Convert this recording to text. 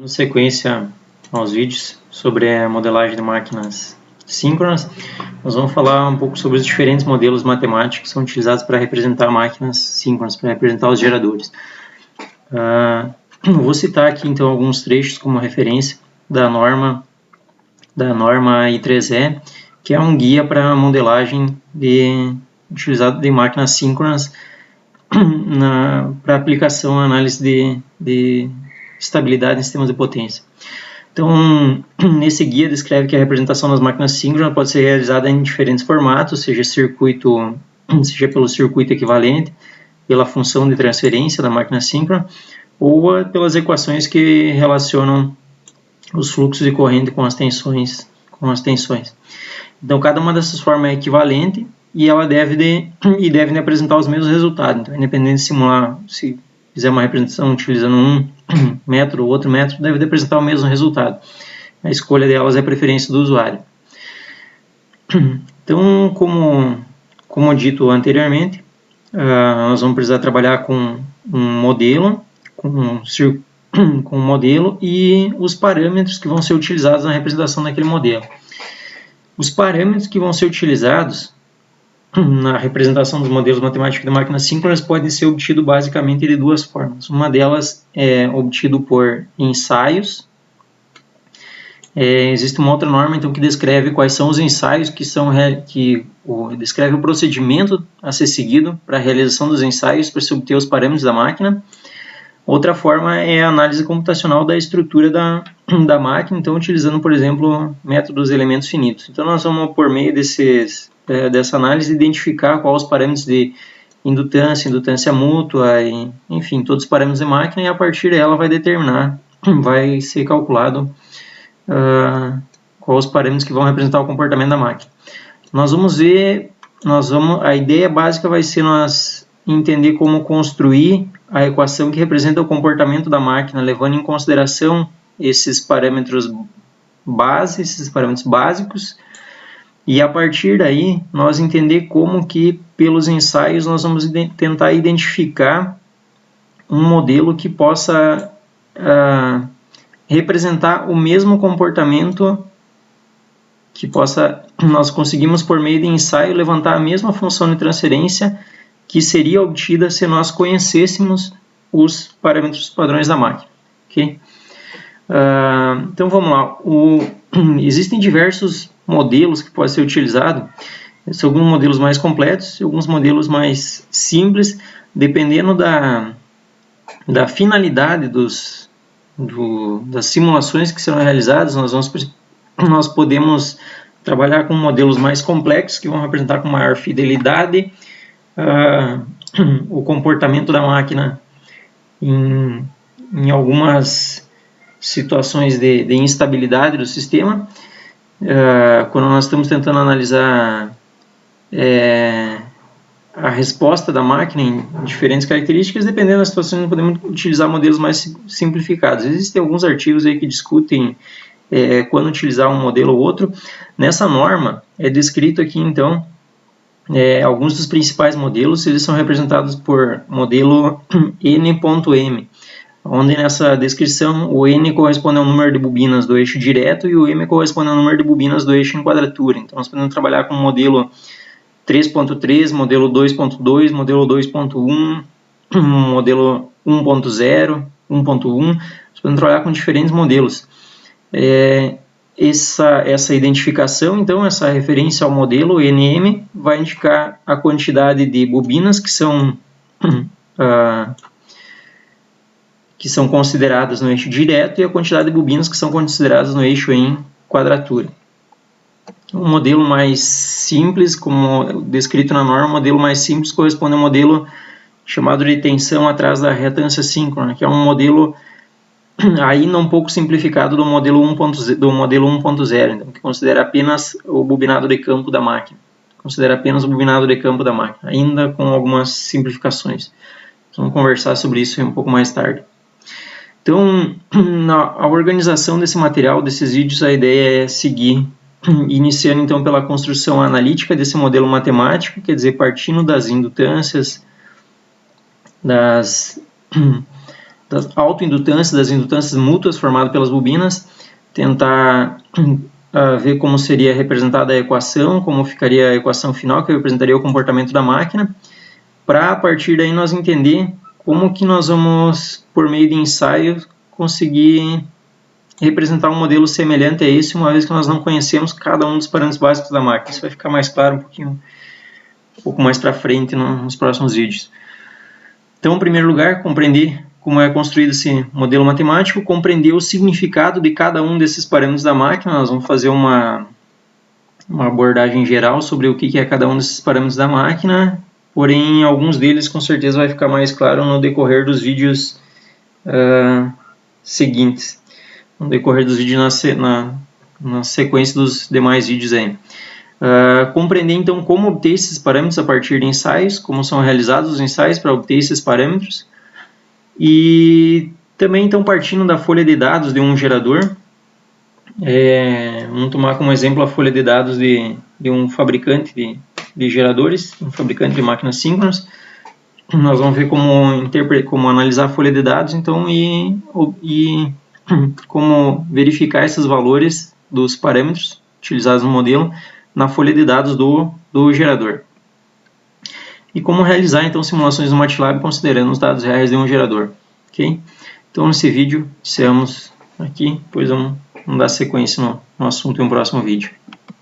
Dando sequência aos vídeos sobre a modelagem de máquinas síncronas, nós vamos falar um pouco sobre os diferentes modelos matemáticos que são utilizados para representar máquinas síncronas, para representar os geradores. Vou citar aqui então alguns trechos como referência da norma I3E, que é um guia para a modelagem utilizado de máquinas síncronas para aplicação à análise de estabilidade em sistemas de potência. Então, nesse guia descreve que a representação das máquinas síncronas pode ser realizada em diferentes formatos, seja pelo circuito equivalente, pela função de transferência da máquina síncrona, ou pelas equações que relacionam os fluxos de corrente com as tensões. Então, cada uma dessas formas é equivalente e ela deve apresentar os mesmos resultados. Então, independente de simular, se fizer uma representação utilizando um método ou outro método, deve apresentar o mesmo resultado. A escolha delas é a preferência do usuário. Então, como dito anteriormente, nós vamos precisar trabalhar com um modelo, com um modelo e os parâmetros que vão ser utilizados na representação daquele modelo. Os parâmetros que vão ser utilizados na representação dos modelos matemáticos de máquinas síncronas podem ser obtidos basicamente de duas formas. Uma delas é obtido por ensaios. Existe uma outra norma então que descreve quais são os ensaios descreve o procedimento a ser seguido para a realização dos ensaios para se obter os parâmetros da máquina. Outra forma é a análise computacional da estrutura da máquina, então utilizando, por exemplo, métodos de elementos finitos. Então nós vamos, por meio dessa análise, identificar quais os parâmetros de indutância mútua, enfim, todos os parâmetros de máquina, e a partir dela vai ser calculado quais os parâmetros que vão representar o comportamento da máquina. A ideia básica vai ser nós entender como construir a equação que representa o comportamento da máquina, levando em consideração esses parâmetros básicos, e a partir daí nós entender como que pelos ensaios nós vamos tentar identificar um modelo que possa representar o mesmo comportamento nós conseguimos por meio de ensaio levantar a mesma função de transferência que seria obtida se nós conhecêssemos os parâmetros padrões da máquina. Okay? Então vamos lá. Existem diversos modelos que podem ser utilizados. São alguns modelos mais completos e alguns modelos mais simples, dependendo da finalidade das simulações que serão realizadas. Nós podemos trabalhar com modelos mais complexos que vão representar com maior fidelidade o comportamento da máquina em algumas situações de instabilidade do sistema. Quando nós estamos tentando analisar a resposta da máquina em diferentes características, dependendo da situação, nós podemos utilizar modelos mais simplificados. Existem alguns artigos aí que discutem quando utilizar um modelo ou outro. Nessa norma é descrito aqui então alguns dos principais modelos. Eles são representados por modelo N.M, onde nessa descrição o N corresponde ao número de bobinas do eixo direto e o M corresponde ao número de bobinas do eixo em quadratura. Então nós podemos trabalhar com o modelo 3.3, modelo 2.2, modelo 2.1, modelo 1.0, 1.1. Nós podemos trabalhar com diferentes modelos. Essa identificação, então, essa referência ao modelo NM, vai indicar a quantidade de bobinas que são consideradas no eixo direto e a quantidade de bobinas que são consideradas no eixo em quadratura. Um modelo mais simples, como descrito na norma, o modelo mais simples corresponde ao modelo chamado de tensão atrás da retância síncrona, que é um modelo ainda um pouco simplificado do modelo 1.0, então, que considera apenas o bobinado de campo da máquina. Ainda com algumas simplificações. Vamos conversar sobre isso um pouco mais tarde. Então, a organização desse material, desses vídeos, a ideia é seguir, iniciando então pela construção analítica desse modelo matemático, quer dizer, partindo das indutâncias, autoindutâncias, das indutâncias mútuas formadas pelas bobinas, tentar ver como seria representada a equação, como ficaria a equação final, que representaria o comportamento da máquina, para a partir daí nós entender como que nós vamos, por meio de ensaios, conseguir representar um modelo semelhante a esse, uma vez que nós não conhecemos cada um dos parâmetros básicos da máquina. Isso vai ficar mais claro um pouco mais para frente nos próximos vídeos. Então, em primeiro lugar, compreender como é construído esse modelo matemático, compreender o significado de cada um desses parâmetros da máquina. Nós vamos fazer uma abordagem geral sobre o que é cada um desses parâmetros da máquina, porém, alguns deles com certeza vai ficar mais claro no decorrer dos vídeos seguintes, no decorrer dos vídeos na sequência dos demais vídeos aí. Compreender então como obter esses parâmetros a partir de ensaios, como são realizados os ensaios para obter esses parâmetros, e também então partindo da folha de dados de um gerador, vamos tomar como exemplo a folha de dados de um fabricante de geradores, um fabricante de máquinas síncronas. Nós vamos ver como analisar a folha de dados então e como verificar esses valores dos parâmetros utilizados no modelo na folha de dados do gerador. E como realizar então simulações no MATLAB considerando os dados reais de um gerador. Okay? Então nesse vídeo encerramos aqui, depois vamos dar sequência no assunto em um próximo vídeo.